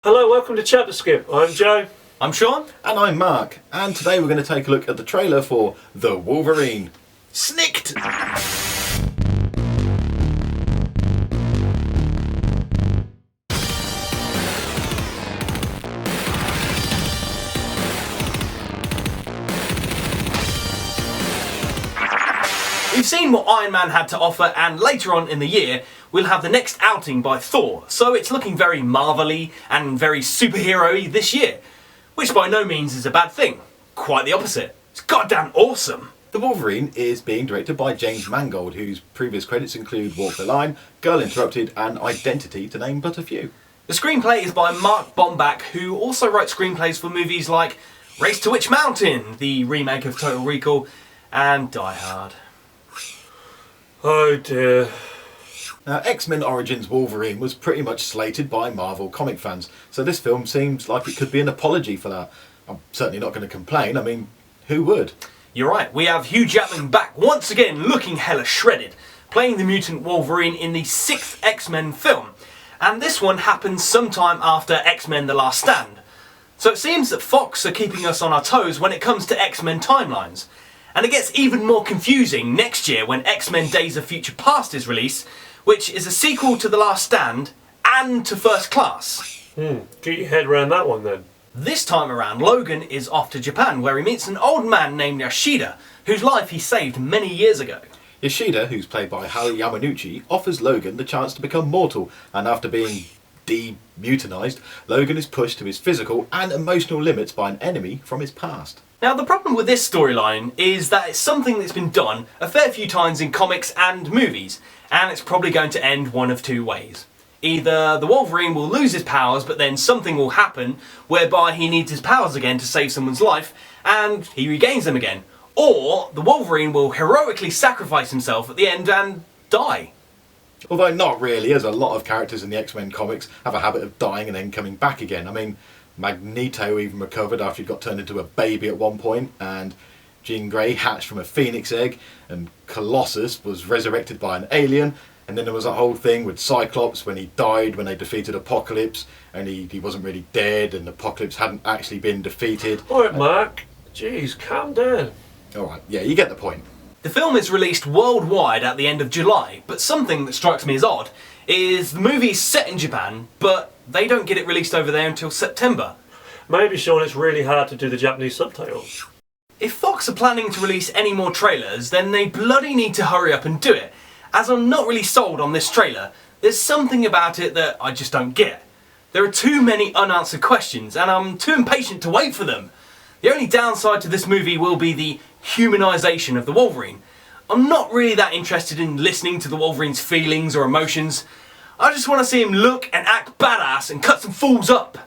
Hello, welcome to ChapterSkip. I'm Joe. I'm Sean. And I'm Mark. And today we're going to take a look at the trailer for The Wolverine. Snicked! We've seen what Iron Man had to offer, and later on in the year we'll have the next outing by Thor, so it's looking very Marvel-y and very superhero-y this year, which by no means is a bad thing. Quite the opposite. It's goddamn awesome. The Wolverine is being directed by James Mangold, whose previous credits include Walk the Line, Girl Interrupted and Identity, to name but a few. The screenplay is by Mark Bombach, who also writes screenplays for movies like Race to Witch Mountain, the remake of Total Recall, and Die Hard. Oh dear. Now, X-Men Origins Wolverine was pretty much slated by Marvel comic fans, so this film seems like it could be an apology for that. I'm certainly not going to complain. I mean, who would? You're right, we have Hugh Jackman back once again looking hella shredded, playing the mutant Wolverine in the 6th X-Men film. And this one happens sometime after X-Men The Last Stand. So it seems that Fox are keeping us on our toes when it comes to X-Men timelines. And it gets even more confusing next year when X-Men Days of Future Past is released, which is a sequel to The Last Stand and to First Class. Get your head around that one then. This time around, Logan is off to Japan, where he meets an old man named Yoshida, whose life he saved many years ago. Yoshida, who's played by Hale Yamanuchi, offers Logan the chance to become mortal, and after being de-mutinized, Logan is pushed to his physical and emotional limits by an enemy from his past. Now, the problem with this storyline is that it's something that's been done a fair few times in comics and movies, and it's probably going to end one of two ways. Either the Wolverine will lose his powers, but then something will happen whereby he needs his powers again to save someone's life, and he regains them again. Or the Wolverine will heroically sacrifice himself at the end and die. Although not really, as a lot of characters in the X-Men comics have a habit of dying and then coming back again. I mean, Magneto even recovered after he got turned into a baby at one point, and Jean Grey hatched from a phoenix egg, and Colossus was resurrected by an alien, and then there was that whole thing with Cyclops when he died when they defeated Apocalypse, and he wasn't really dead and Apocalypse hadn't actually been defeated. Alright Mark, jeez, calm down. Alright, yeah, you get the point. The film is released worldwide at the end of July, but something that strikes me as odd is the movie's set in Japan, but they don't get it released over there until September. Maybe, Sean, it's really hard to do the Japanese subtitles. If Fox are planning to release any more trailers, then they bloody need to hurry up and do it. As I'm not really sold on this trailer, there's something about it that I just don't get. There are too many unanswered questions, and I'm too impatient to wait for them. The only downside to this movie will be the humanisation of the Wolverine. I'm not really that interested in listening to the Wolverine's feelings or emotions. I just want to see him look and act badass and cut some fools up.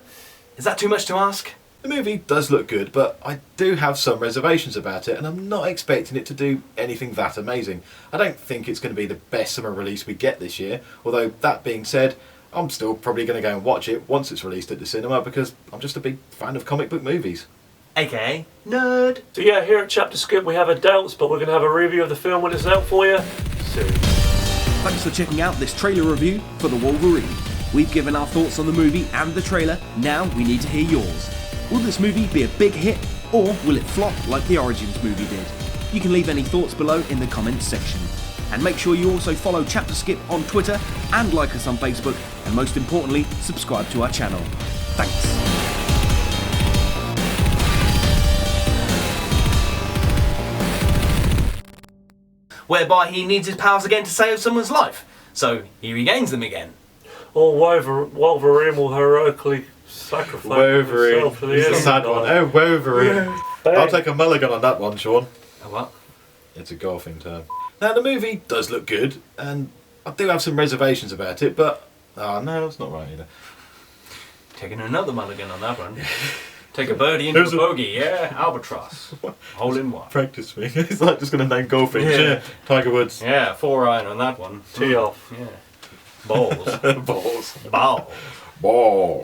Is that too much to ask? The movie does look good, but I do have some reservations about it, and I'm not expecting it to do anything that amazing. I don't think it's going to be the best summer release we get this year, although that being said, I'm still probably going to go and watch it once it's released at the cinema because I'm just a big fan of comic book movies. AKA nerd. So yeah, here at ChapterSkip we have our doubts, but we're going to have a review of the film when it's out for you soon. Thanks for checking out this trailer review for The Wolverine. We've given our thoughts on the movie and the trailer, now we need to hear yours. Will this movie be a big hit, or will it flop like the Origins movie did? You can leave any thoughts below in the comments section. And make sure you also follow ChapterSkip on Twitter and like us on Facebook, and most importantly, subscribe to our channel. Thanks. Whereby he needs his powers again to save someone's life, so he regains them again. Or Wolverine will heroically sacrifice himself for the It's enemy. a sad one. Oh, Wolverine. Yeah. I'll take a mulligan on that one, Sean. A what? It's a golfing term. Now, the movie does look good, and I do have some reservations about it, but... Oh, no, it's not right either. Taking another mulligan on that one. Take a birdie into a bogey, yeah, albatross. Hole in one. Practice me. It's like just going to name golfing. Yeah. Tiger Woods. Yeah, 4-iron on that one. Tee off. Yeah. Balls. Balls. Ball. Ball.